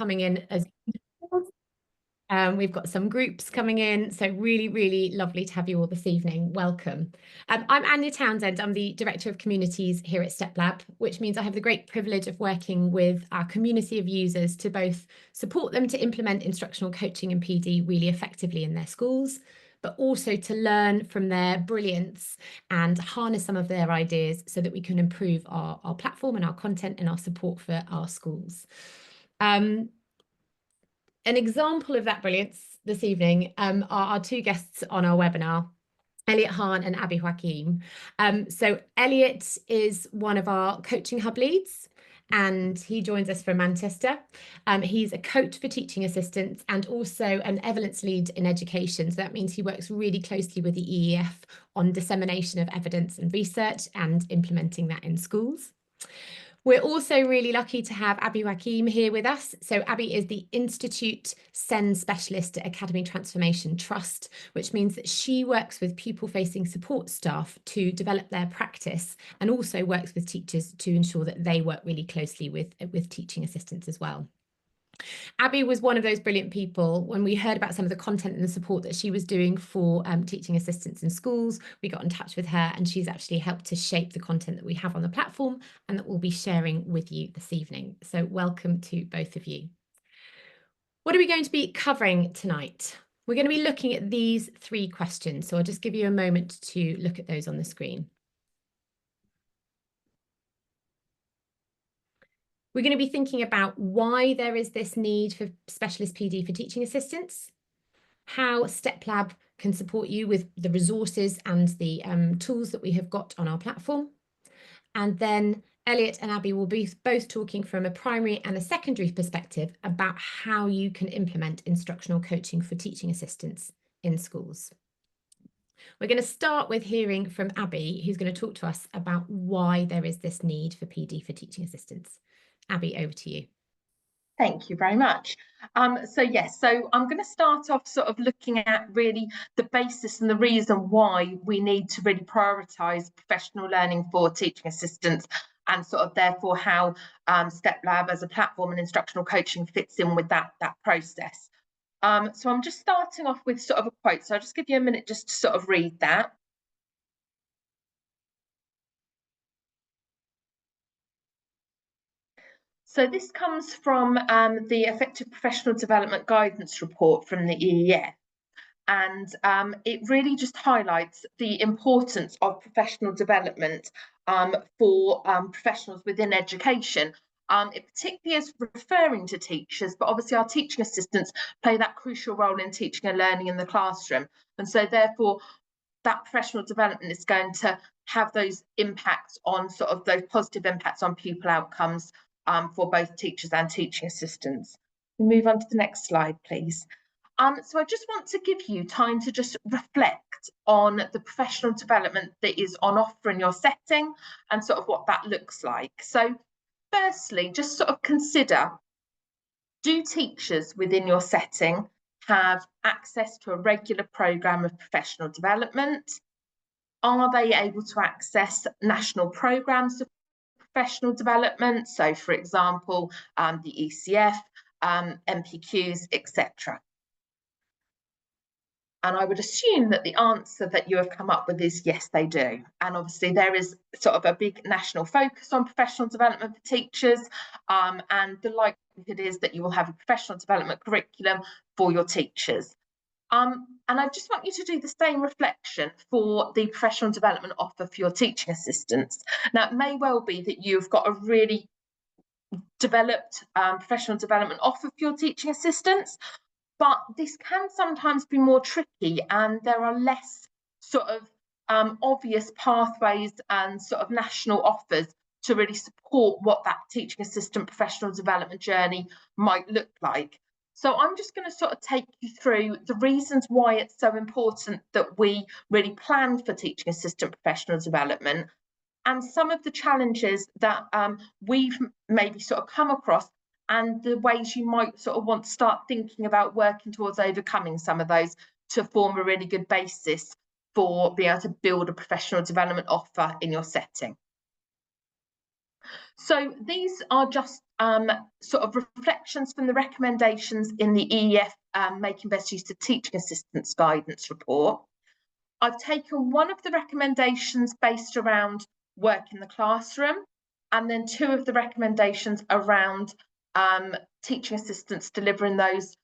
coming in as we've got some groups coming in, so really, really lovely to have you all this evening. Welcome. I'm Ania Townsend. I'm the Director of Communities here at Steplab, which means I have the great privilege of working with our community of users to both support them to implement instructional coaching and PD really effectively in their schools, but also to learn from their brilliance and harness some of their ideas so that we can improve our platform and our content and our support for our schools. An example of that brilliance this evening are our two guests on our webinar, Elliot Hahn and Joachim. So Elliot is one of our coaching hub leads, and he joins us from Manchester. He's a coach for teaching assistants and also an evidence lead in education. So that means he works really closely with the EEF on dissemination of evidence and research and implementing that in schools. We're also really lucky to have Joachim here with us. So Abby is the Institute SEND Specialist at Academy Transformation Trust, which means that she works with pupil-facing support staff to develop their practice and also works with teachers to ensure that they work really closely with teaching assistants as well. Abby was one of those brilliant people. When we heard about some of the content and the support that she was doing for teaching assistants in schools, we got in touch with her, and she's actually helped to shape the content that we have on the platform and that we'll be sharing with you this evening. So welcome to both of you. What are we going to be covering tonight? We're going to be looking at these three questions. So I'll just give you a moment to look at those on the screen. We're going to be thinking about why there is this need for specialist PD for teaching assistants, how Steplab can support you with the resources and the tools that we have got on our platform. And then Elliot and Abby will be both talking from a primary and a secondary perspective about how you can implement instructional coaching for teaching assistants in schools. We're going to start with hearing from Abby, who's going to talk to us about why there is this need for PD for teaching assistants. Abby, over to you. Thank you very much. So I'm going to start off sort of looking at really the basis and the reason why we need to really prioritise professional learning for teaching assistants, and sort of therefore how Steplab as a platform and instructional coaching fits in with that process. So I'm just starting off with sort of a quote. So I'll just give you a minute just to sort of read that. So this comes from the Effective Professional Development Guidance Report from the EEF. And it really just highlights the importance of professional development for professionals within education. It particularly is referring to teachers, but obviously our teaching assistants play that crucial role in teaching and learning in the classroom. And so therefore, that professional development is going to have those impacts on sort of those positive impacts on pupil outcomes for both teachers and teaching assistants. We move on to the next slide, please. So I just want to give you time to just reflect on the professional development that is on offer in your setting and sort of what that looks like. So firstly, just sort of consider, do teachers within your setting have access to a regular programme of professional development? Are they able to access national programmes of professional development? So for example, the ECF, MPQs, etc. And I would assume that the answer that you have come up with is yes, they do. And obviously there is sort of a big national focus on professional development for teachers, and the likelihood is that you will have a professional development curriculum for your teachers. And I just want you to do the same reflection for the professional development offer for your teaching assistants. Now, it may well be that you've got a really developed professional development offer for your teaching assistants, but this can sometimes be more tricky, and there are less sort of obvious pathways and sort of national offers to really support what that teaching assistant professional development journey might look like. So I'm just going to sort of take you through the reasons why it's so important that we really plan for teaching assistant professional development, and some of the challenges that we've maybe sort of come across, and the ways you might sort of want to start thinking about working towards overcoming some of those to form a really good basis for being able to build a professional development offer in your setting. So these are just sort of reflections from the recommendations in the EEF Making Best Use of Teaching Assistants Guidance report. I've taken one of the recommendations based around work in the classroom, and then two of the recommendations around teaching assistants delivering those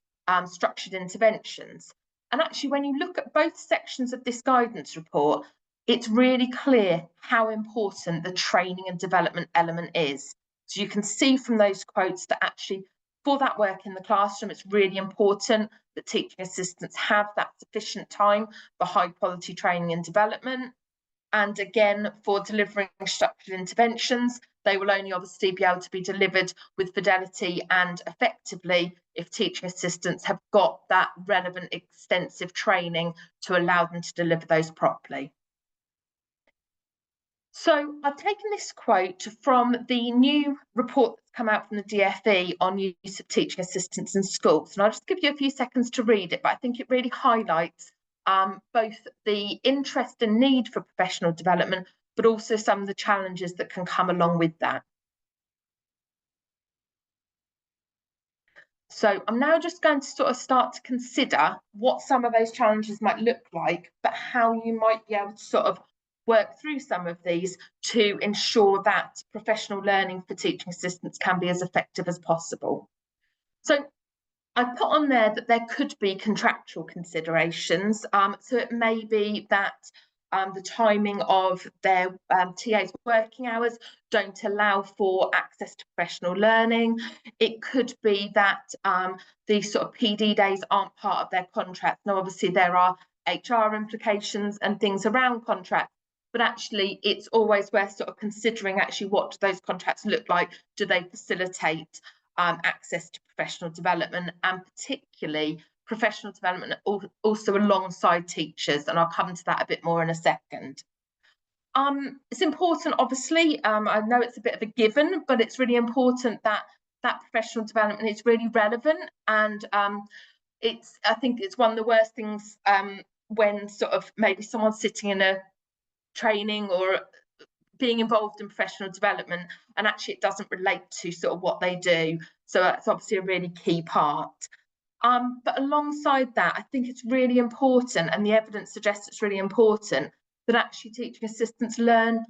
structured interventions. And actually, when you look at both sections of this guidance report, it's really clear how important the training and development element is. So you can see from those quotes that actually for that work in the classroom, it's really important that teaching assistants have that sufficient time for high quality training and development. And again, for delivering structured interventions, they will only obviously be able to be delivered with fidelity and effectively if teaching assistants have got that relevant extensive training to allow them to deliver those properly. So I've taken this quote from the new report that's come out from the DfE on use of teaching assistants in schools. And I'll just give you a few seconds to read it, but I think it really highlights both the interest and need for professional development, but also some of the challenges that can come along with that. So I'm now just going to sort of start to consider what some of those challenges might look like, but how you might be able to sort of work through some of these to ensure that professional learning for teaching assistants can be as effective as possible. So I put on there that there could be contractual considerations. So it may be that the timing of their TA's working hours don't allow for access to professional learning. It could be that these sort of PD days aren't part of their contract. Now, obviously, there are HR implications and things around contracts, but actually it's always worth sort of considering actually what do those contracts look like? Do they facilitate access to professional development, and particularly professional development also alongside teachers, and I'll come to that a bit more in a second. It's important, obviously, I know it's a bit of a given, but it's really important that that professional development is really relevant, and I think it's one of the worst things when sort of maybe someone's sitting in a training or being involved in professional development and actually it doesn't relate to sort of what they do. So that's obviously a really key part. But alongside that, I think it's really important, and the evidence suggests it's really important, that actually teaching assistants learn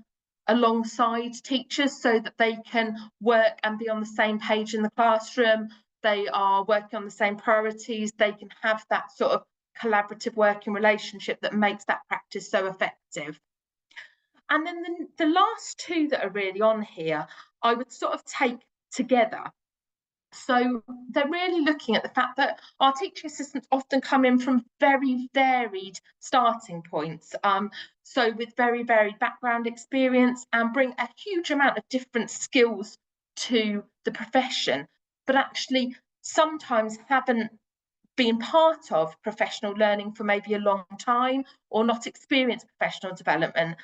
alongside teachers so that they can work and be on the same page in the classroom. They are working on the same priorities. They can have that sort of collaborative working relationship that makes that practice so effective. And then the last two that are really on here, I would sort of take together. So they're really looking at the fact that our teaching assistants often come in from very varied starting points. So with very varied background experience and bring a huge amount of different skills to the profession, but actually sometimes haven't been part of professional learning for maybe a long time or not experienced professional development,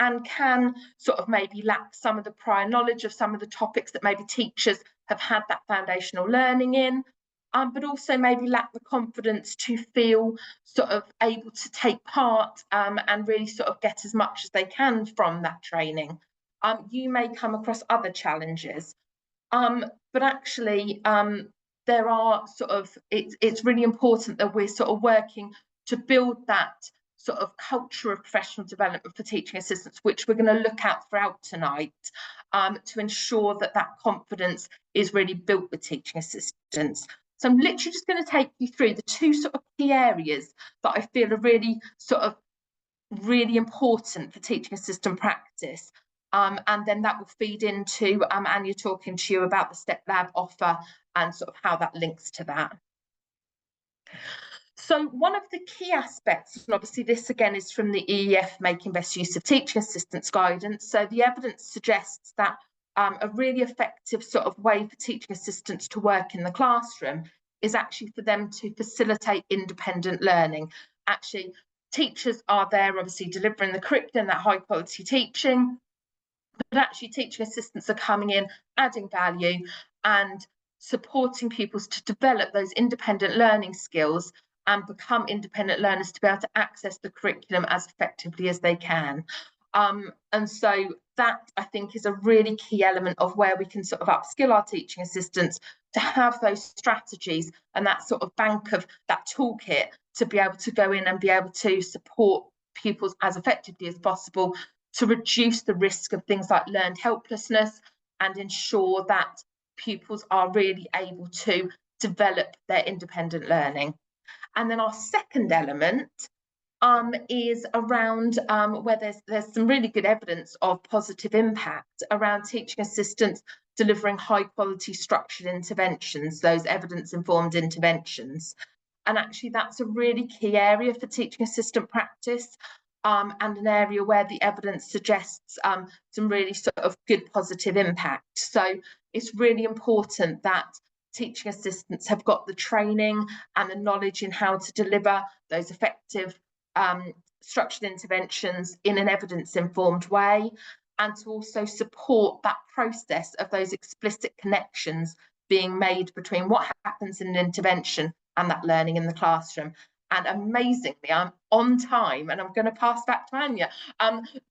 and can sort of maybe lack some of the prior knowledge of some of the topics that maybe teachers have had that foundational learning in, but also maybe lack the confidence to feel sort of able to take part and really sort of get as much as they can from that training. You may come across other challenges, but actually there are sort of, it's really important that we're sort of working to build that sort of culture of professional development for teaching assistants, which we're going to look at throughout tonight, to ensure that that confidence is really built with teaching assistants. So I'm literally just going to take you through the two sort of key areas that I feel are really sort of really important for teaching assistant practice. And then that will feed into Ania talking to you about the Steplab offer and sort of how that links to that. So one of the key aspects, and obviously this again is from the EEF Making Best Use of Teaching Assistants guidance, so the evidence suggests that a really effective sort of way for teaching assistants to work in the classroom is actually for them to facilitate independent learning. Actually, teachers are there obviously delivering the curriculum, that high quality teaching, but actually teaching assistants are coming in, adding value and supporting pupils to develop those independent learning skills and become independent learners to be able to access the curriculum as effectively as they can. And so that, I think, is a really key element of where we can sort of upskill our teaching assistants to have those strategies and that sort of bank of that toolkit to be able to go in and be able to support pupils as effectively as possible to reduce the risk of things like learned helplessness and ensure that pupils are really able to develop their independent learning. And then our second element is around where there's some really good evidence of positive impact around teaching assistants delivering high quality structured interventions, those evidence informed interventions. And actually that's a really key area for teaching assistant practice, and an area where the evidence suggests some really sort of good positive impact. So it's really important that teaching assistants have got the training and the knowledge in how to deliver those effective structured interventions in an evidence-informed way, and to also support that process of those explicit connections being made between what happens in an intervention and that learning in the classroom. And amazingly, I'm on time and I'm going to pass back to Ania.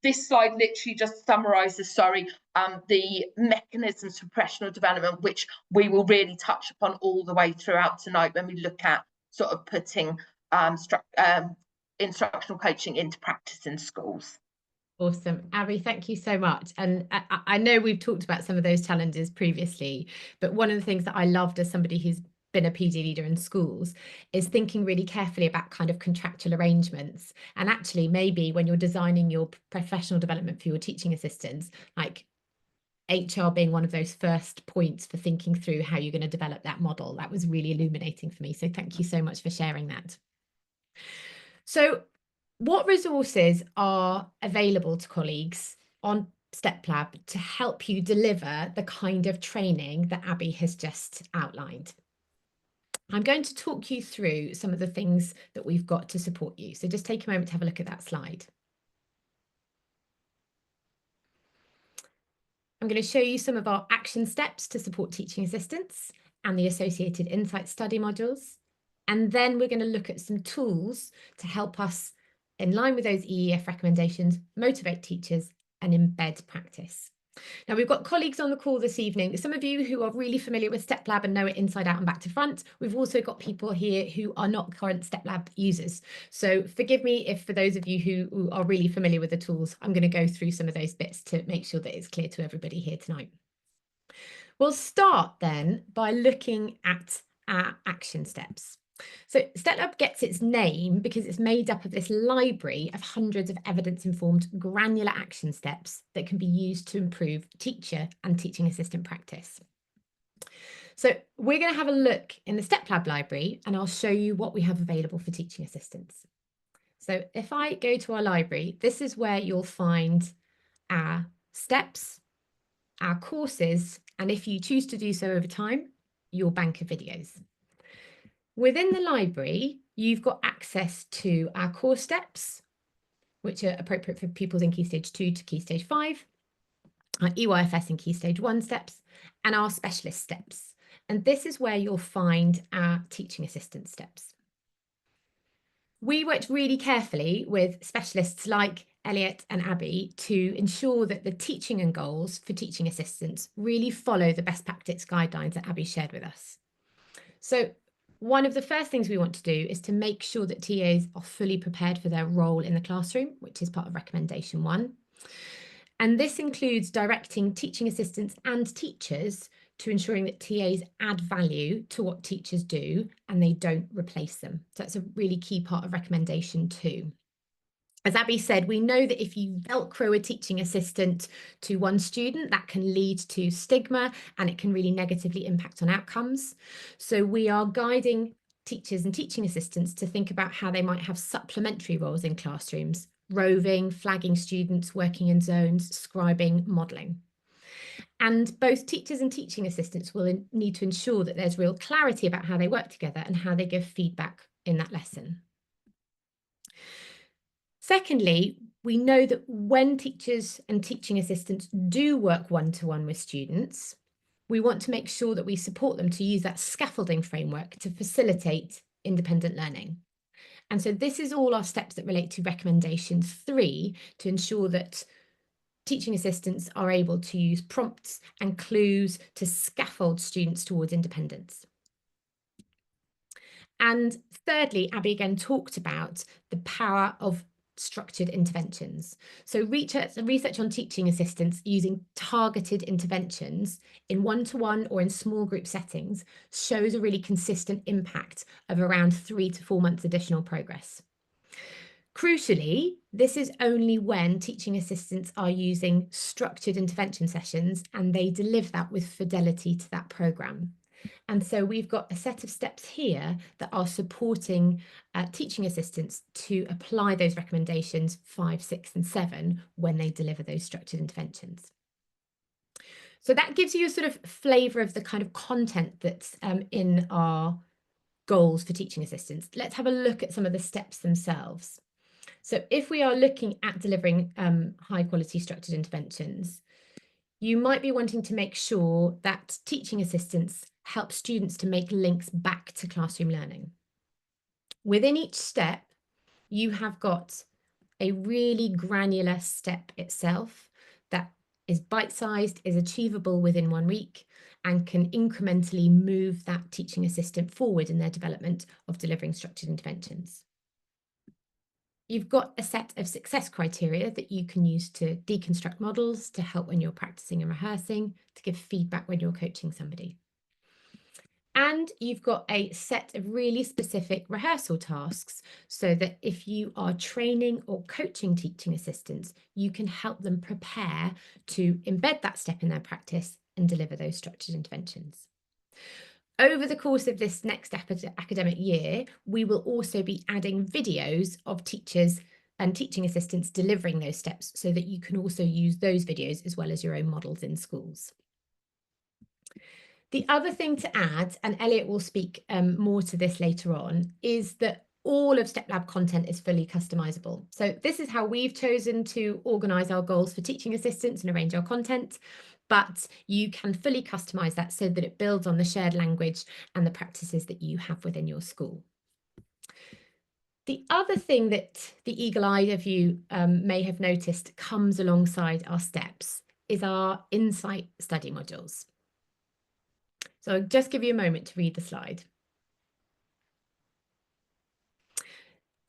This slide literally just summarises, the mechanisms for professional development, which we will really touch upon all the way throughout tonight when we look at sort of putting instructional coaching into practice in schools. Awesome. Abby, thank you so much. And I know we've talked about some of those challenges previously, but one of the things that I loved as somebody who's been a PD leader in schools is thinking really carefully about kind of contractual arrangements. And actually, maybe when you're designing your professional development for your teaching assistants, like HR being one of those first points for thinking through how you're going to develop that model. That was really illuminating for me. So thank you so much for sharing that. So what resources are available to colleagues on Steplab to help you deliver the kind of training that Abby has just outlined? I'm going to talk you through some of the things that we've got to support you. So just take a moment to have a look at that slide. I'm going to show you some of our action steps to support teaching assistants and the associated insight study modules. And then we're going to look at some tools to help us, in line with those EEF recommendations, motivate teachers and embed practice. Now, we've got colleagues on the call this evening, some of you who are really familiar with Steplab and know it inside out and back to front. We've also got people here who are not current Steplab users. So forgive me if for those of you who are really familiar with the tools, I'm going to go through some of those bits to make sure that it's clear to everybody here tonight. We'll start then by looking at our action steps. So Steplab gets its name because it's made up of this library of hundreds of evidence-informed granular action steps that can be used to improve teacher and teaching assistant practice. So we're going to have a look in the Steplab library and I'll show you what we have available for teaching assistants. So if I go to our library, this is where you'll find our steps, our courses, and if you choose to do so over time, your bank of videos. Within the library, you've got access to our core steps, which are appropriate for pupils in Key Stage 2 to Key Stage 5, our EYFS and Key Stage 1 steps, and our specialist steps. And this is where you'll find our teaching assistant steps. We worked really carefully with specialists like Elliot and Abby to ensure that the teaching and goals for teaching assistants really follow the best practice guidelines that Abby shared with us. So one of the first things we want to do is to make sure that TAs are fully prepared for their role in the classroom, which is part of recommendation 1. And this includes directing teaching assistants and teachers to ensuring that TAs add value to what teachers do and they don't replace them. So that's a really key part of recommendation 2. As Abby said, we know that if you Velcro a teaching assistant to one student, that can lead to stigma and it can really negatively impact on outcomes. So we are guiding teachers and teaching assistants to think about how they might have supplementary roles in classrooms, roving, flagging students, working in zones, scribing, modelling. And both teachers and teaching assistants will need to ensure that there's real clarity about how they work together and how they give feedback in that lesson. Secondly, we know that when teachers and teaching assistants do work one-to-one with students, we want to make sure that we support them to use that scaffolding framework to facilitate independent learning. And so this is all our steps that relate to recommendation 3 to ensure that teaching assistants are able to use prompts and clues to scaffold students towards independence. And thirdly, Abby again talked about the power of structured interventions. So research on teaching assistants using targeted interventions in one-to-one or in small group settings shows a really consistent impact of around 3 to 4 months additional progress. Crucially, this is only when teaching assistants are using structured intervention sessions and they deliver that with fidelity to that programme. And so we've got a set of steps here that are supporting teaching assistants to apply those recommendations 5, 6 and 7 when they deliver those structured interventions. So that gives you a sort of flavour of the kind of content that's in our goals for teaching assistants. Let's have a look at some of the steps themselves. So if we are looking at delivering high quality structured interventions, you might be wanting to make sure that teaching assistants help students to make links back to classroom learning. Within each step, you have got a really granular step itself that is bite-sized, is achievable within 1 week, and can incrementally move that teaching assistant forward in their development of delivering structured interventions. You've got a set of success criteria that you can use to deconstruct models, to help when you're practicing and rehearsing, to give feedback when you're coaching somebody. And you've got a set of really specific rehearsal tasks so that if you are training or coaching teaching assistants, you can help them prepare to embed that step in their practice and deliver those structured interventions. Over the course of this next academic year, we will also be adding videos of teachers and teaching assistants delivering those steps so that you can also use those videos as well as your own models in schools. The other thing to add, and Elliot will speak more to this later on, is that all of Steplab content is fully customizable. So this is how we've chosen to organise our goals for teaching assistants and arrange our content, but you can fully customise that so that it builds on the shared language and the practices that you have within your school. The other thing that the eagle-eyed of you may have noticed comes alongside our steps is our insight study modules. So I'll just give you a moment to read the slide.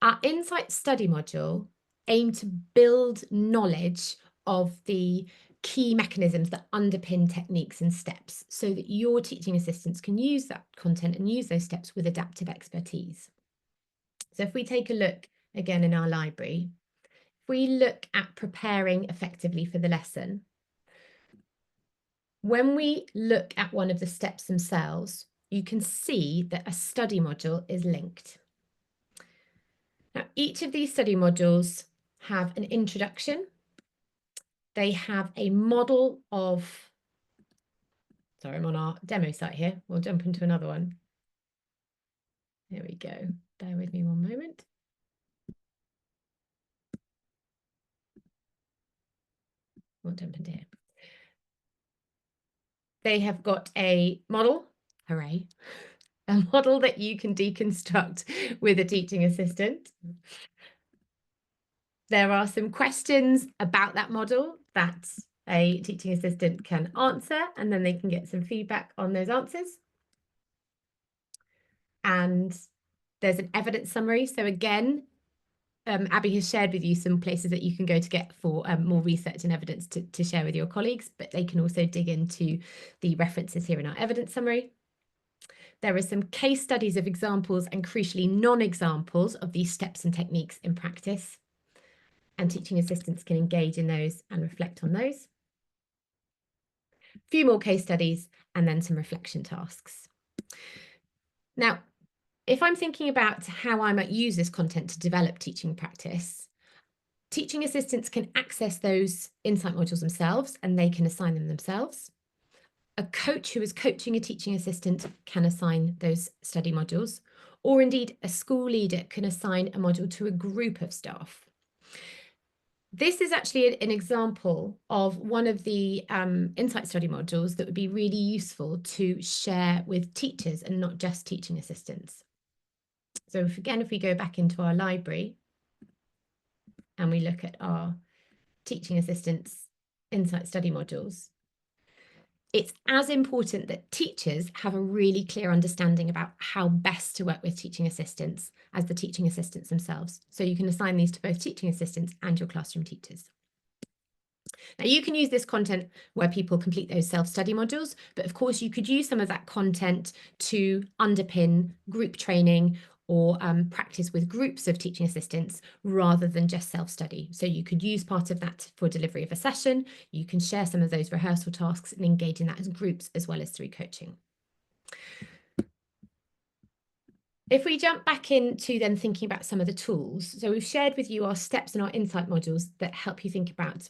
Our insight study module aimed to build knowledge of the key mechanisms that underpin techniques and steps so that your teaching assistants can use that content and use those steps with adaptive expertise. So if we take a look again in our library, if we look at preparing effectively for the lesson, when we look at one of the steps themselves, you can see that a study module is linked. Now, each of these study modules have an introduction. They have a model of, sorry, I'm on our demo site here. We'll jump into another one. There we go. Bear with me one moment. We'll jump into here. They have got a model, hooray, a model that you can deconstruct with a teaching assistant. There are some questions about that model that a teaching assistant can answer, and then they can get some feedback on those answers. And there's an evidence summary. So again, Abby has shared with you some places that you can go to get for more research and evidence to share with your colleagues, but they can also dig into the references here in our evidence summary. There are some case studies of examples and crucially non-examples of these steps and techniques in practice, and teaching assistants can engage in those and reflect on those. A few more case studies and then some reflection tasks. Now, if I'm thinking about how I might use this content to develop teaching practice, teaching assistants can access those insight modules themselves and they can assign them themselves. A coach who is coaching a teaching assistant can assign those study modules, or indeed a school leader can assign a module to a group of staff. This is actually an example of one of the insight study modules that would be really useful to share with teachers and not just teaching assistants. So if we go back into our library and we look at our teaching assistants insight study modules, it's as important that teachers have a really clear understanding about how best to work with teaching assistants as the teaching assistants themselves. So you can assign these to both teaching assistants and your classroom teachers. Now, you can use this content where people complete those self-study modules, but of course you could use some of that content to underpin group training or practice with groups of teaching assistants rather than just self-study. So you could use part of that for delivery of a session. You can share some of those rehearsal tasks and engage in that as groups as well as through coaching. If we jump back into then thinking about some of the tools, so we've shared with you our steps and our insight modules that help you think about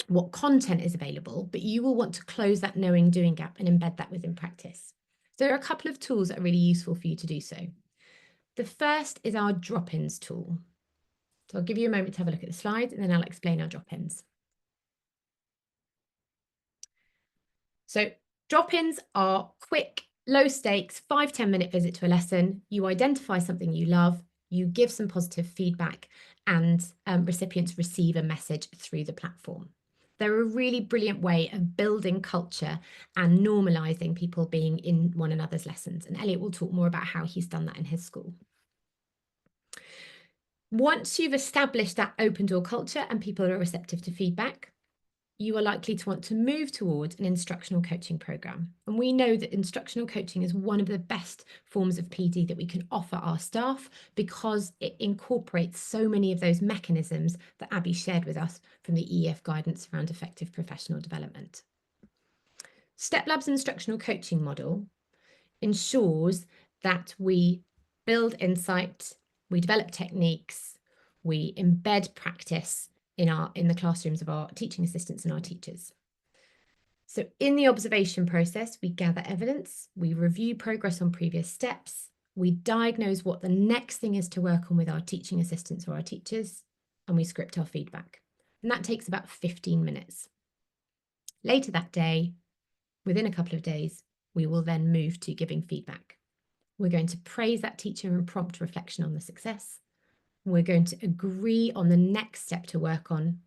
what content is available, but you will want to close that knowing doing gap and embed that within practice. So there are a couple of tools that are really useful for you to do so. The first is our drop-ins tool. So I'll give you a moment to have a look at the slides and then I'll explain our drop-ins. So drop-ins are quick, low stakes, 5-10 minute visit to a lesson. You identify something you love, you give some positive feedback, and recipients receive a message through the platform. They're a really brilliant way of building culture and normalizing people being in one another's lessons. And Elliot will talk more about how he's done that in his school. Once you've established that open door culture and people are receptive to feedback, you are likely to want to move towards an instructional coaching program. And we know that instructional coaching is one of the best forms of PD that we can offer our staff because it incorporates so many of those mechanisms that Abby shared with us from the EEF guidance around effective professional development. Steplab's instructional coaching model ensures that we build insight, we develop techniques, we embed practice in the classrooms of our teaching assistants and our teachers. So in the observation process, we gather evidence, we review progress on previous steps, we diagnose what the next thing is to work on with our teaching assistants or our teachers, and we script our feedback. And that takes about 15 minutes. Later that day, within a couple of days, we will then move to giving feedback. We're going to praise that teacher and prompt reflection on the success. We're going to agree on the next step to work on.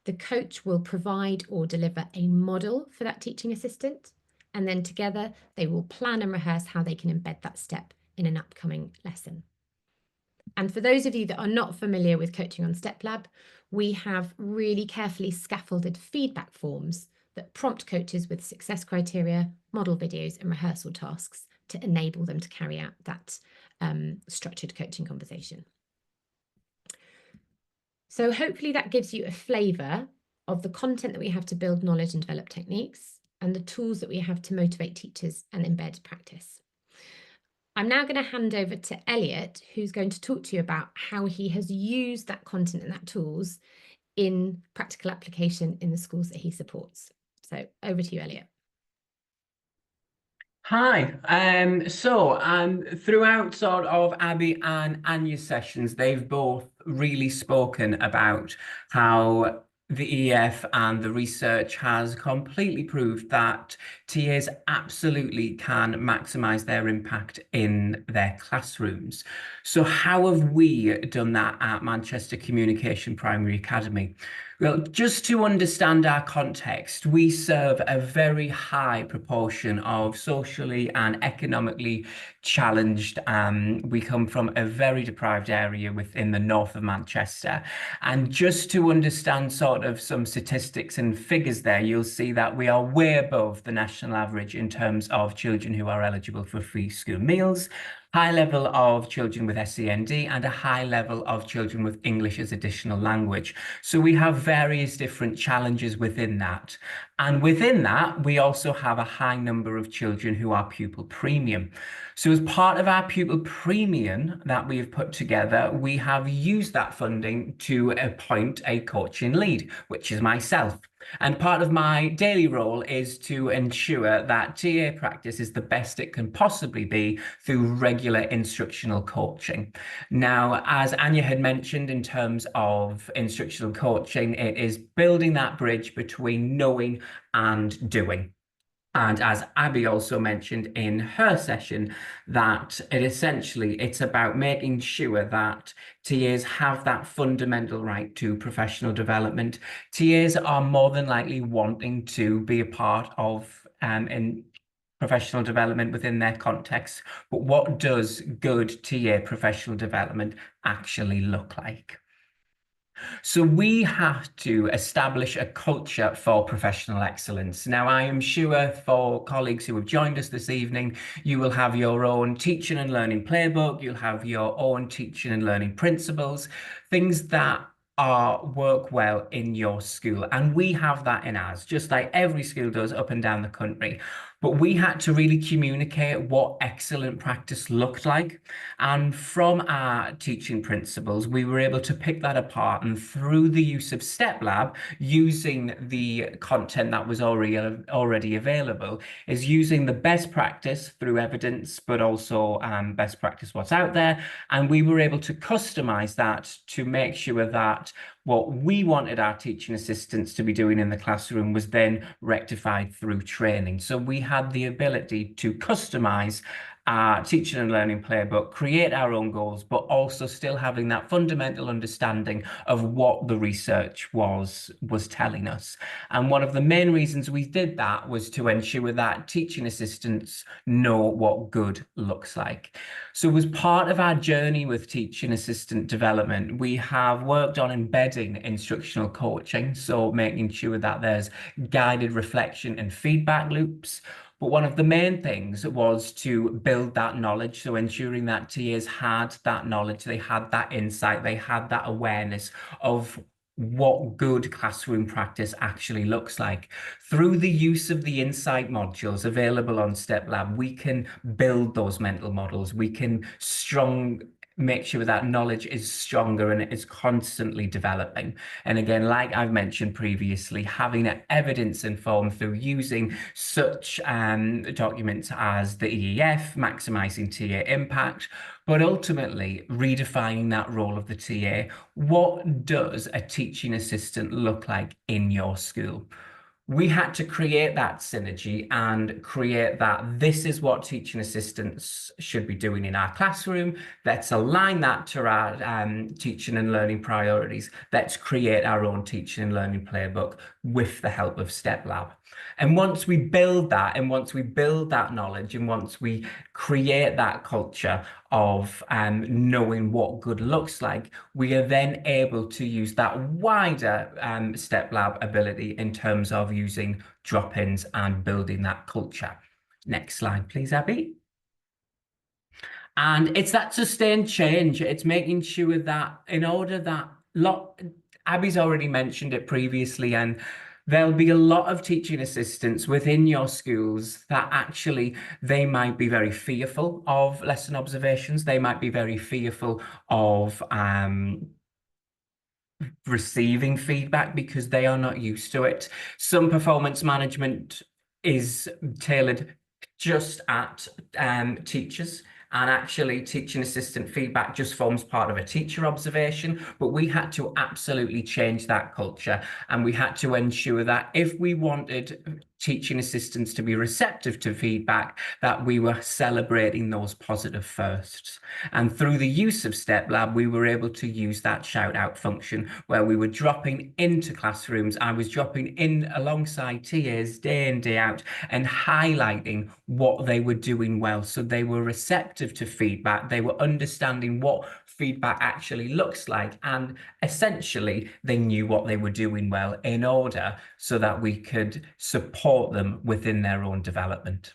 The coach will provide or deliver a model for that teaching assistant, and then together they will plan and rehearse how they can embed that step in an upcoming lesson. And for those of you that are not familiar with coaching on Steplab, we have really carefully scaffolded feedback forms that prompt coaches with success criteria, model videos, and rehearsal tasks to enable them to carry out that structured coaching conversation. So hopefully that gives you a flavour of the content that we have to build knowledge and develop techniques and the tools that we have to motivate teachers and embed practice. I'm now going to hand over to Elliot, who's going to talk to you about how he has used that content and that tools in practical application in the schools that he supports. So over to you, Elliot. Hi. Throughout sort of Abby and Ania's sessions, they've both really spoken about how the EF and the research has completely proved that TAs absolutely can maximise their impact in their classrooms. So how have we done that at Manchester Communication Primary Academy? Well, just to understand our context, we serve a very high proportion of socially and economically challenged. We come from a very deprived area within the north of Manchester. And just to understand sort of some statistics and figures there, you'll see that we are way above the national average in terms of children who are eligible for free school meals, high level of children with SEND, and a high level of children with English as additional language. So we have various different challenges within that. And within that, we also have a high number of children who are pupil premium. So as part of our pupil premium that we have put together, we have used that funding to appoint a coaching lead, which is myself. And part of my daily role is to ensure that TA practice is the best it can possibly be through regular instructional coaching. Now, as Ania had mentioned, in terms of instructional coaching, it is building that bridge between knowing and doing. And as Abby also mentioned in her session, that it's about making sure that TAs have that fundamental right to professional development. TAs are more than likely wanting to be a part of in professional development within their context. But what does good TA professional development actually look like? So we have to establish a culture for professional excellence. Now, I am sure for colleagues who have joined us this evening, you will have your own teaching and learning playbook, you'll have your own teaching and learning principles, things that work well in your school. And we have that in ours, just like every school does up and down the country. But we had to really communicate what excellent practice looked like. And from our teaching principles, we were able to pick that apart, and through the use of Steplab, using the content that was already available, is using the best practice through evidence, but also best practice what's out there. And we were able to customize that to make sure that what we wanted our teaching assistants to be doing in the classroom was then rectified through training. So we had the ability to customize our teaching and learning playbook, create our own goals, but also still having that fundamental understanding of what the research was telling us. And one of the main reasons we did that was to ensure that teaching assistants know what good looks like. So as part of our journey with teaching assistant development, we have worked on embedding instructional coaching, so making sure that there's guided reflection and feedback loops. But one of the main things was to build that knowledge, so ensuring that TAs had that knowledge, they had that insight, they had that awareness of what good classroom practice actually looks like. Through the use of the insight modules available on Steplab, we can build those mental models. We can make sure that knowledge is stronger and it is constantly developing. And again, like I've mentioned previously, having that evidence informed through using such documents as the EEF, maximising TA impact, but ultimately redefining that role of the TA. What does a teaching assistant look like in your school? We had to create that synergy and create that this is what teaching assistants should be doing in our classroom. Let's align that to our teaching and learning priorities. Let's create our own teaching and learning playbook with the help of Steplab. And once we build that, and once we build that knowledge, and once we create that culture of knowing what good looks like, we are then able to use that wider Steplab ability in terms of using drop-ins and building that culture. Next slide, please, Abby. And it's that sustained change. It's making sure that in order that Abby's already mentioned it previously, and there'll be a lot of teaching assistants within your schools that actually they might be very fearful of lesson observations. They might be very fearful of receiving feedback because they are not used to it. Some performance management is tailored just at teachers. And actually, teaching assistant feedback just forms part of a teacher observation. But we had to absolutely change that culture. And we had to ensure that if we wanted teaching assistants to be receptive to feedback, that we were celebrating those positive firsts. And through the use of Steplab, we were able to use that shout out function where we were dropping into classrooms. I was dropping in alongside TAs day in, day out and highlighting what they were doing well. So they were receptive to feedback. They were understanding what feedback actually looks like. And essentially, they knew what they were doing well in order so that we could support them within their own development.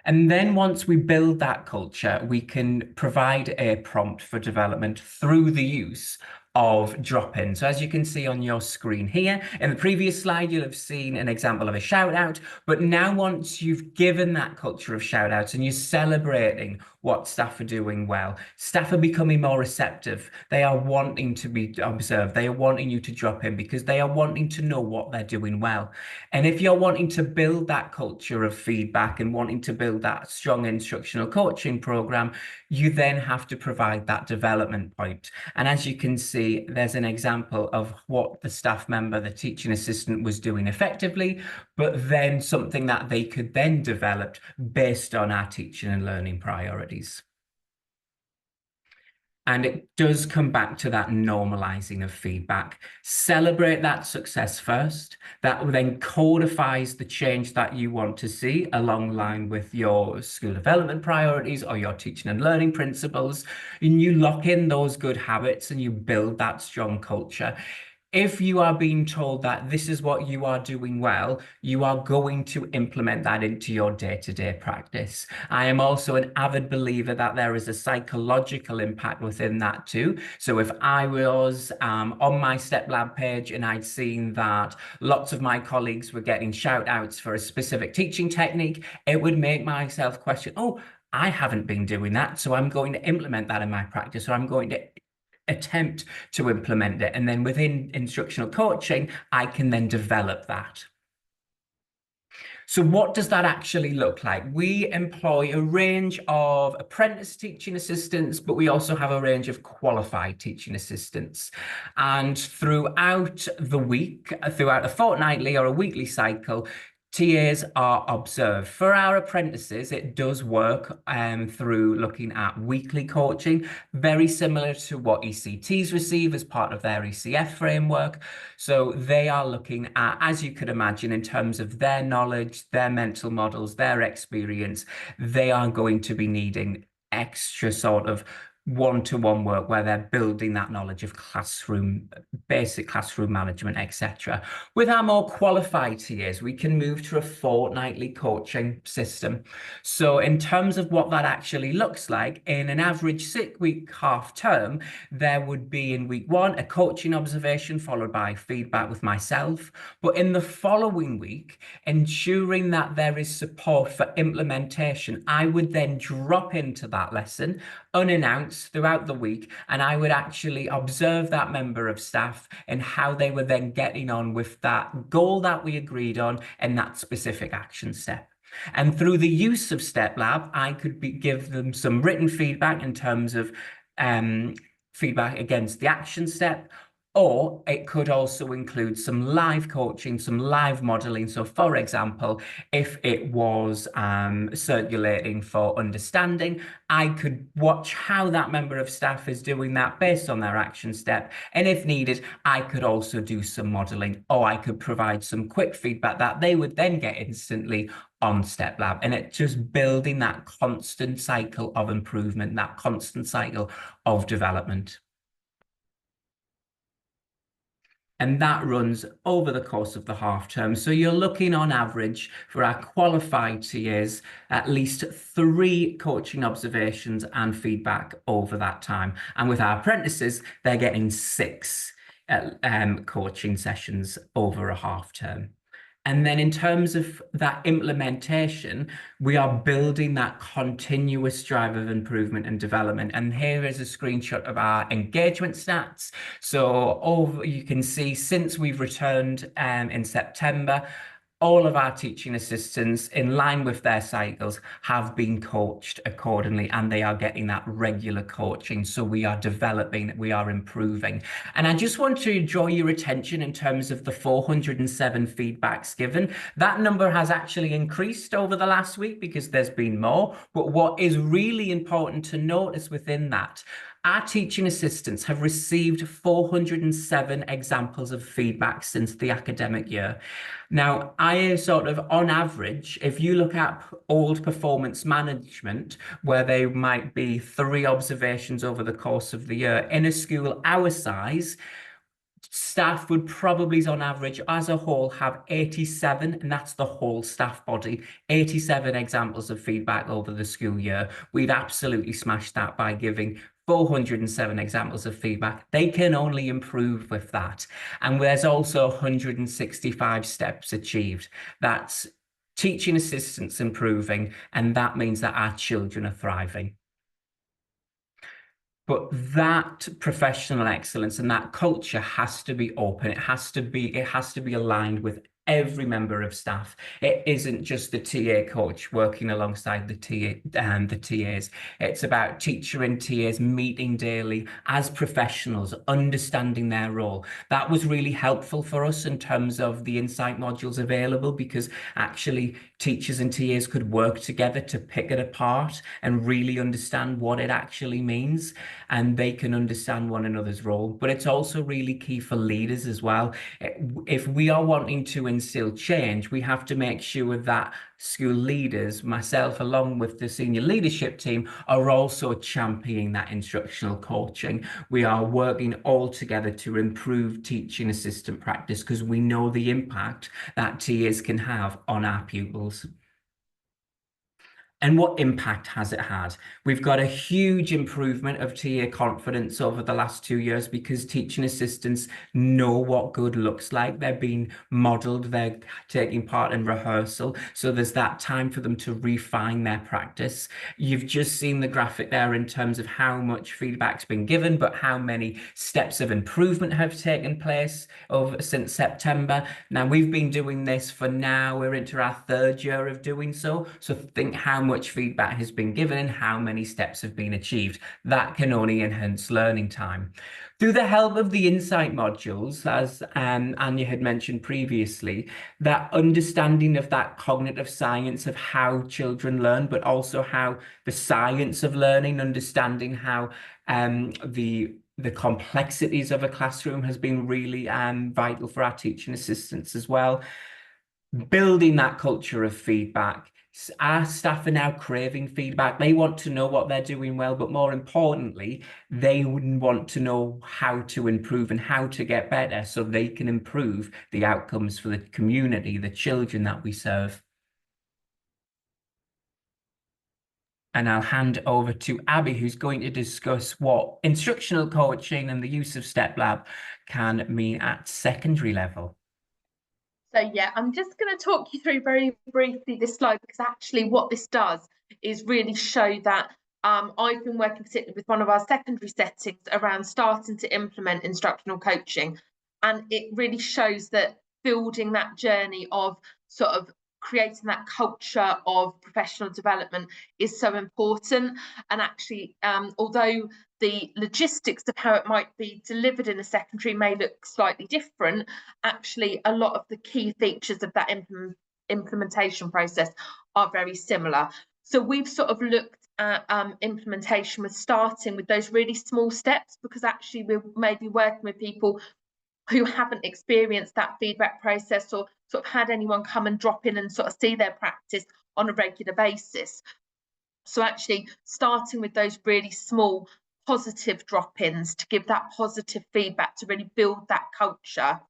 And then once we build that culture, we can provide a prompt for development through the use of drop-in. So as you can see on your screen here, in the previous slide, you'll have seen an example of a shout out, but now once you've given that culture of shout outs and you're celebrating what staff are doing well, staff are becoming more receptive. They are wanting to be observed. They are wanting you to drop in because they are wanting to know what they're doing well. And if you're wanting to build that culture of feedback and wanting to build that strong instructional coaching program, you then have to provide that development point. And as you can see, actually there's an example of what the staff member, the teaching assistant, was doing effectively, but then something that they could then develop based on our teaching and learning priorities. And it does come back to that normalizing of feedback. Celebrate that success first. That then codifies the change that you want to see along the line with your school development priorities or your teaching and learning principles. And you lock in those good habits and you build that strong culture. If you are being told that this is what you are doing well, you are going to implement that into your day-to-day practice. I am also an avid believer that there is a psychological impact within that too. So if I was on my Steplab page and I'd seen that lots of my colleagues were getting shout outs for a specific teaching technique, it would make myself question, oh, I haven't been doing that, so I'm going to implement that in my practice, or I'm going to attempt to implement it. And then within instructional coaching, I can then develop that. So what does that actually look like? We employ a range of apprentice teaching assistants, but we also have a range of qualified teaching assistants. And throughout the week, throughout a fortnightly or a weekly cycle, TAs are observed. For our apprentices, it does work through looking at weekly coaching, very similar to what ECTs receive as part of their ECF framework. So they are looking at, as you could imagine, in terms of their knowledge, their mental models, their experience, they are going to be needing extra sort of one-to-one work where they're building that knowledge of classroom, basic classroom management, etc. With our more qualified TAs, we can move to a fortnightly coaching system. So in terms of what that actually looks like, in an average 6-week half term, there would be in week 1 a coaching observation followed by feedback with myself. But in the following week, ensuring that there is support for implementation, I would then drop into that lesson unannounced throughout the week, and I would actually observe that member of staff and how they were then getting on with that goal that we agreed on and that specific action step. And through the use of Steplab, I could give them some written feedback in terms of feedback against the action step, or it could also include some live coaching, some live modeling. So for example, if it was circulating for understanding, I could watch how that member of staff is doing that based on their action step. And if needed, I could also do some modeling, or I could provide some quick feedback that they would then get instantly on Steplab. And it's just building that constant cycle of improvement, that constant cycle of development. And that runs over the course of the half term. So you're looking on average for our qualified TAs, at least 3 coaching observations and feedback over that time. And with our apprentices, they're getting 6 coaching sessions over a half term. And then in terms of that implementation, we are building that continuous drive of improvement and development. And here is a screenshot of our engagement stats. So you can see since we've returned in September, all of our teaching assistants, in line with their cycles, have been coached accordingly, and they are getting that regular coaching. So we are developing, we are improving. And I just want to draw your attention in terms of the 407 feedbacks given. That number has actually increased over the last week because there's been more. But what is really important to notice within that, our teaching assistants have received 407 examples of feedback since the academic year. Now, I sort of, on average, if you look at old performance management, where there might be 3 observations over the course of the year, in a school our size, staff would probably, on average, as a whole, have 87, and that's the whole staff body, 87 examples of feedback over the school year. We've absolutely smashed that by giving 407 examples of feedback. They can only improve with that. And there's also 165 steps achieved. That's teaching assistants improving, and that means that our children are thriving. But that professional excellence and that culture has to be open. It has to be aligned with every member of staff. It isn't just the TA coach working alongside the TAs. It's about teacher and TAs meeting daily as professionals, understanding their role. That was really helpful for us in terms of the insight modules available, because actually teachers and TAs could work together to pick it apart and really understand what it actually means, and they can understand one another's role. But it's also really key for leaders as well. If we are wanting to instill change, we have to make sure that school leaders, myself along with the senior leadership team, are also championing that instructional coaching. We are working all together to improve teaching assistant practice, because we know the impact that TAs can have on our pupils. And what impact has it had? We've got a huge improvement of TA confidence over the last 2 years, because teaching assistants know what good looks like. They're being modelled, they're taking part in rehearsal. So there's that time for them to refine their practice. You've just seen the graphic there in terms of how much feedback's been given, but how many steps of improvement have taken place since September. Now, we've been doing this for now, we're into our 3rd year of doing so. So think how much feedback has been given and how many steps have been achieved. That can only enhance learning time. Through the help of the insight modules, as Ania had mentioned previously, that understanding of that cognitive science of how children learn, but also how the science of learning, understanding how the complexities of a classroom has been really vital for our teaching assistants as well. Building that culture of feedback. Our staff are now craving feedback. They want to know what they're doing well, but more importantly, they want to know how to improve and how to get better, so they can improve the outcomes for the community, the children that we serve. And I'll hand over to Abby, who's going to discuss what instructional coaching and the use of Steplab can mean at secondary level. So yeah, I'm just going to talk you through very briefly this slide, because actually what this does is really show that I've been working particularly with one of our secondary settings around starting to implement instructional coaching, and it really shows that building that journey of sort of creating that culture of professional development is so important. And actually, although the logistics of how it might be delivered in a secondary may look slightly different, actually a lot of the key features of that implementation process are very similar. So we've sort of looked at implementation with starting with those really small steps, because actually we're maybe working with people who haven't experienced that feedback process, or sort of had anyone come and drop in and sort of see their practice on a regular basis. So actually starting with those really small positive drop-ins to give that positive feedback to really build that culture,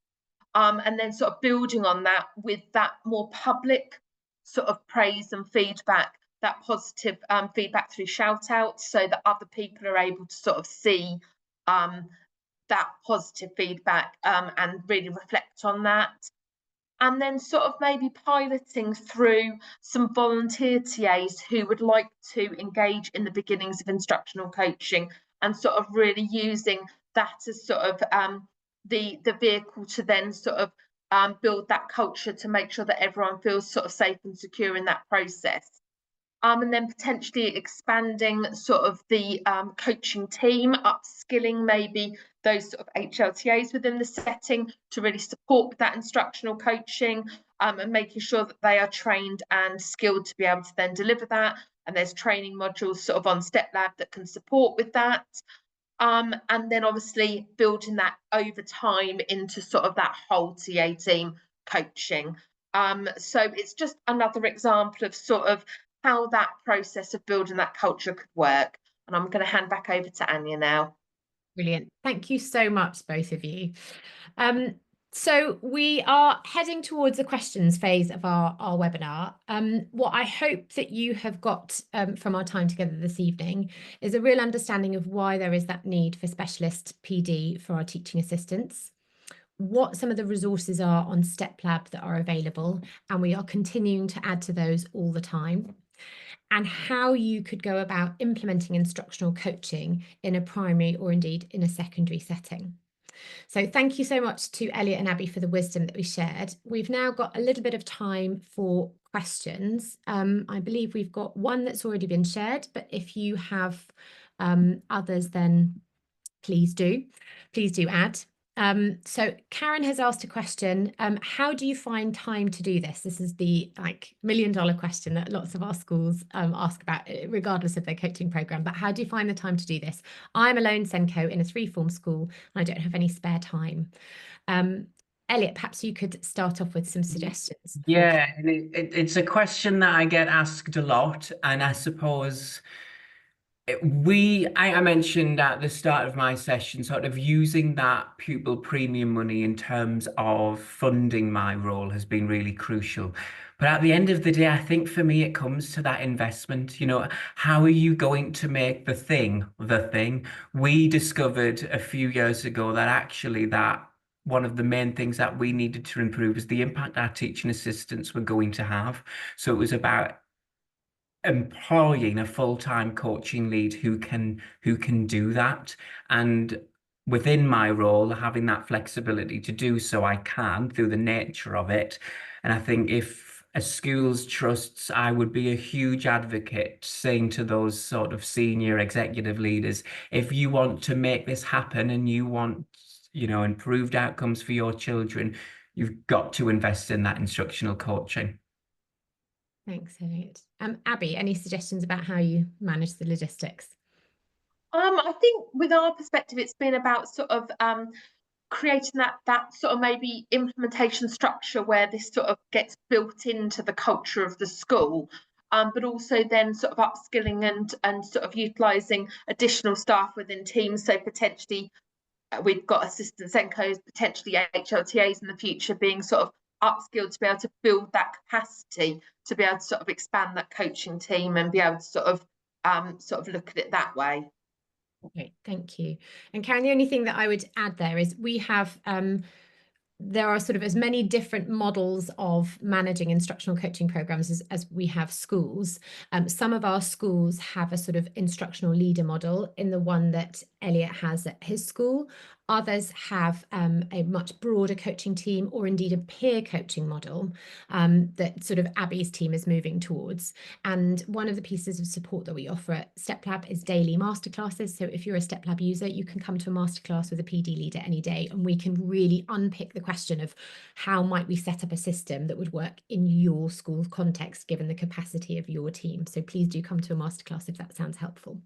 and then sort of building on that with that more public sort of praise and feedback, that positive feedback through shout outs, so that other people are able to sort of see that positive feedback and really reflect on that. And then sort of maybe piloting through some volunteer TAs who would like to engage in the beginnings of instructional coaching, and sort of really using that as sort of the vehicle to then sort of build that culture to make sure that everyone feels sort of safe and secure in that process. And then potentially expanding sort of the coaching team, upskilling maybe those sort of HLTAs within the setting to really support with that instructional coaching, and making sure that they are trained and skilled to be able to then deliver that. And there's training modules sort of on Steplab that can support with that. And then obviously building that over time into sort of that whole TA team coaching. So it's just another example of sort of how that process of building that culture could work. And I'm going to hand back over to Ania now. Brilliant. Thank you so much, both of you. So we are heading towards the questions phase of our webinar. What I hope that you have got from our time together this evening is a real understanding of why there is that need for specialist PD for our teaching assistants, what some of the resources are on Steplab that are available, and we are continuing to add to those all the time, and how you could go about implementing instructional coaching in a primary or indeed in a secondary setting. So thank you so much to Elliot and Abby for the wisdom that we shared. We've now got a little bit of time for questions. I believe we've got one that's already been shared, but if you have others, then please do add. So Karen has asked a question. How do you find time to do this? This is the million-dollar question that lots of our schools ask about, regardless of their coaching program. But how do you find the time to do this? I'm a lone Senko in a 3-form school, and I don't have any spare time. Elliot, perhaps you could start off with some suggestions. Yeah, and it's a question that I get asked a lot, and I suppose I mentioned at the start of my session, sort of using that pupil premium money in terms of funding my role has been really crucial. But at the end of the day, I think for me, it comes to that investment. You know, how are you going to make the thing the thing? We discovered a few years ago that actually that one of the main things that we needed to improve is the impact our teaching assistants were going to have. So it was about employing a full-time coaching lead who can do that, and within my role having that flexibility to do so, I can through the nature of it. And I think if a school's trusts, I would be a huge advocate saying to those sort of senior executive leaders, if you want to make this happen and you want, you know, improved outcomes for your children, you've got to invest in that instructional coaching. Thanks, Elliot. Abby, any suggestions about how you manage the logistics? I think with our perspective, it's been about sort of creating that sort of maybe implementation structure where this sort of gets built into the culture of the school, but also then sort of upskilling and sort of utilising additional staff within teams. So potentially we've got assistant Senkos, potentially HLTAs in the future being sort of upskilled to be able to build that capacity, to be able to sort of expand that coaching team and be able to sort of look at it that way. Okay, thank you. And Karen, the only thing that I would add there is we have there are sort of as many different models of managing instructional coaching programs as we have schools. Some of our schools have a sort of instructional leader model in the one that Elliot has at his school. Others have a much broader coaching team, or indeed a peer coaching model that sort of Abby's team is moving towards. And one of the pieces of support that we offer at Steplab is daily masterclasses. So if you're a Steplab user, you can come to a masterclass with a PD leader any day, and we can really unpick the question of how might we set up a system that would work in your school context, given the capacity of your team. So please do come to a masterclass if that sounds helpful.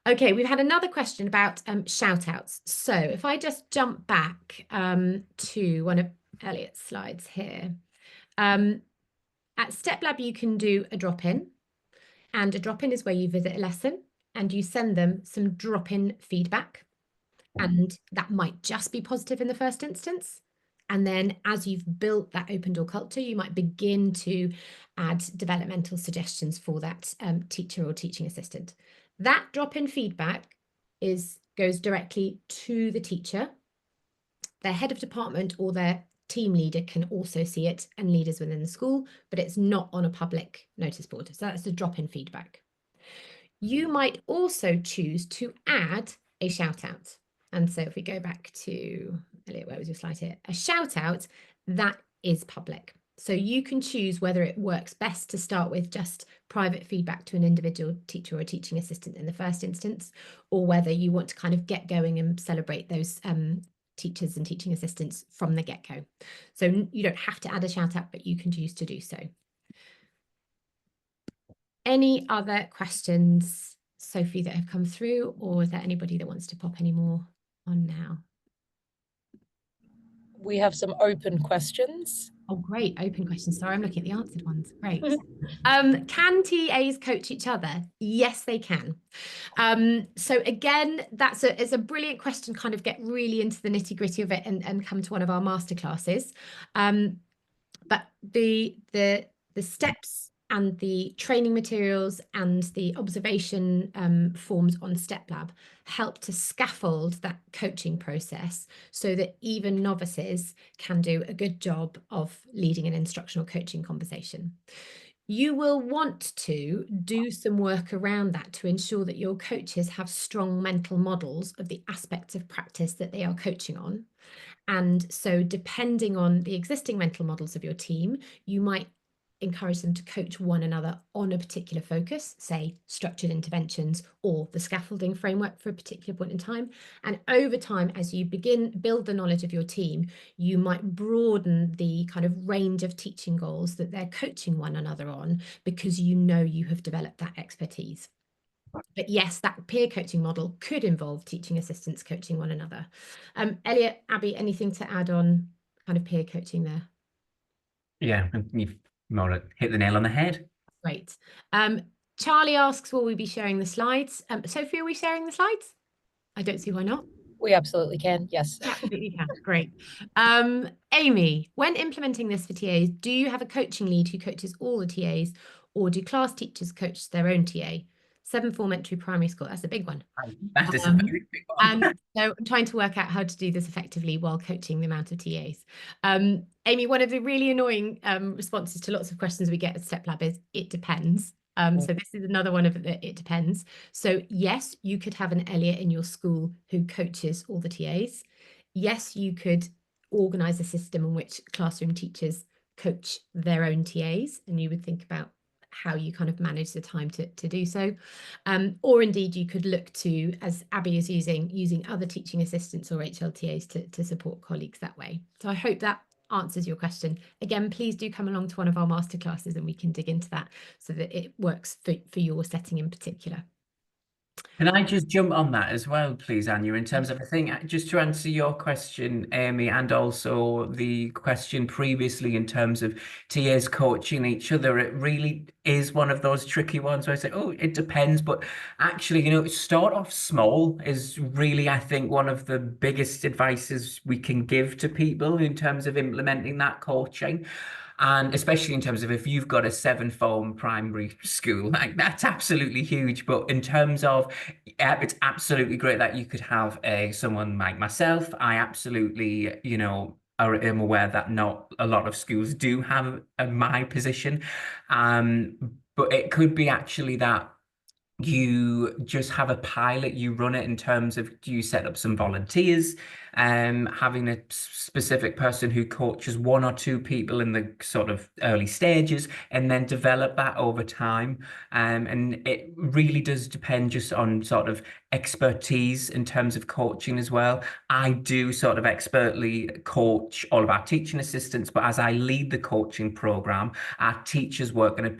Okay, we've had another question about shout outs. So if I just jump back to one of Elliot's slides here. At Steplab, you can do a drop-in, and a drop-in is where you visit a lesson and you send them some drop-in feedback. And that might just be positive in the first instance. And then as you've built that open door culture, you might begin to add developmental suggestions for that teacher or teaching assistant. That drop-in feedback goes directly to the teacher. Their head of department or their team leader can also see it, and leaders within the school, but it's not on a public notice board. So that's the drop-in feedback. You might also choose to add a shout out. And so if we go back to, Elliot, where was your slide here? A shout out, that is public. So you can choose whether it works best to start with just private feedback to an individual teacher or teaching assistant in the first instance, or whether you want to kind of get going and celebrate those teachers and teaching assistants from the get-go. So you don't have to add a shout out, but you can choose to do so. Any other questions, Sophie, that have come through, or is there anybody that wants to pop any more on now? We have some open questions. Oh, great. Open questions. Sorry, I'm looking at the answered ones. Great. Can TAs coach each other? Yes, they can. So again, it's a brilliant question, kind of get really into the nitty gritty of it and come to one of our masterclasses. But the steps and the training materials and the observation forms on Steplab help to scaffold that coaching process so that even novices can do a good job of leading an instructional coaching conversation. You will want to do some work around that to ensure that your coaches have strong mental models of the aspects of practice that they are coaching on. And so depending on the existing mental models of your team, you might encourage them to coach one another on a particular focus, say structured interventions or the scaffolding framework for a particular point in time. And over time, as you build the knowledge of your team, you might broaden the kind of range of teaching goals that they're coaching one another on, because you know you have developed that expertise. But yes, that peer coaching model could involve teaching assistants coaching one another. Elliot, Abby, anything to add on kind of peer coaching there? Yeah, you've more or less hit the nail on the head. Great. Charlie asks, will we be sharing the slides? Sophie, are we sharing the slides? I don't see why not. We absolutely can, yes. Absolutely can. Great. Amy, when implementing this for TAs, do you have a coaching lead who coaches all the TAs, or do class teachers coach their own TA? 7 form entry primary school, that's a big one. That is a very big one. And so I'm trying to work out how to do this effectively while coaching the amount of TAs. Amy, one of the really annoying responses to lots of questions we get at Steplab is, it depends. So this is another one of the it depends. So yes, you could have an Elliot in your school who coaches all the TAs. Yes, you could organize a system in which classroom teachers coach their own TAs, and you would think about how you kind of manage the time to do so. Or indeed you could look to, as Abby is using other teaching assistants or HLTAs to support colleagues that way. So I hope that answers your question. Again, please do come along to one of our masterclasses and we can dig into that so that it works for your setting in particular. Can I just jump on that as well, please, Anya, in terms of, I think, just to answer your question, Amy, and also the question previously in terms of TAs coaching each other, it really is one of those tricky ones where I say, oh, it depends. But actually, you know, start off small is really, I think, one of the biggest advices we can give to people in terms of implementing that coaching. And especially in terms of if you've got a 7 form primary school, like that's absolutely huge. But in terms of, it's absolutely great that you could have someone like myself. I absolutely, you know, am aware that not a lot of schools do have my position. But it could be actually that you just have a pilot, you run it in terms of, do you set up some volunteers, having a specific person who coaches 1 or 2 people in the sort of early stages, and then develop that over time. And it really does depend just on sort of expertise in terms of coaching as well. I do sort of expertly coach all of our teaching assistants, but as I lead the coaching program, our teachers work in a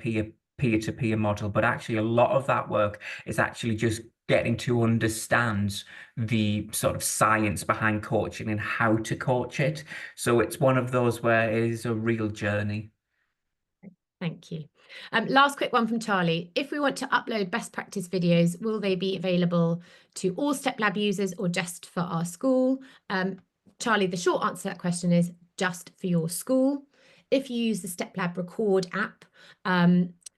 peer-to-peer model, but actually a lot of that work is actually just getting to understand the sort of science behind coaching and how to coach it. So it's one of those where it is a real journey. Thank you. Last quick one from Charlie. If we want to upload best practice videos, will they be available to all Steplab users or just for our school? Charlie, the short answer to that question is just for your school. If you use the Steplab Record app,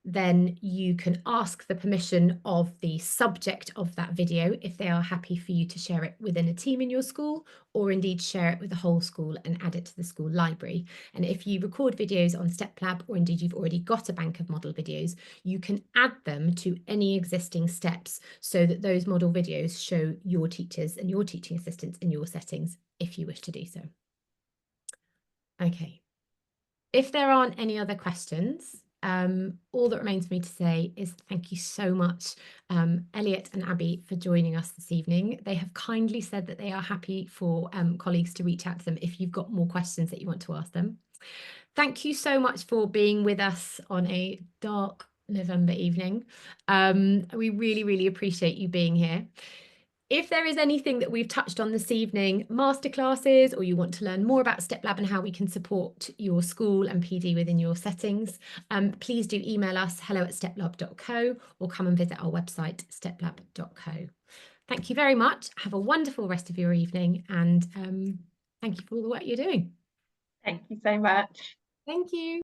then you can ask the permission of the subject of that video if they are happy for you to share it within a team in your school, or indeed share it with the whole school and add it to the school library. And if you record videos on Steplab, or indeed you've already got a bank of model videos, you can add them to any existing steps so that those model videos show your teachers and your teaching assistants in your settings if you wish to do so. Okay. If there aren't any other questions, all that remains for me to say is thank you so much, Elliot and Abby, for joining us this evening. They have kindly said that they are happy for colleagues to reach out to them if you've got more questions that you want to ask them. Thank you so much for being with us on a dark November evening. We really, really appreciate you being here. If there is anything that we've touched on this evening, masterclasses, or you want to learn more about Steplab and how we can support your school and PD within your settings, please do email us hello@steplab.co or come and visit our website steplab.co. Thank you very much. Have a wonderful rest of your evening, and thank you for all the work you're doing. Thank you so much. Thank you.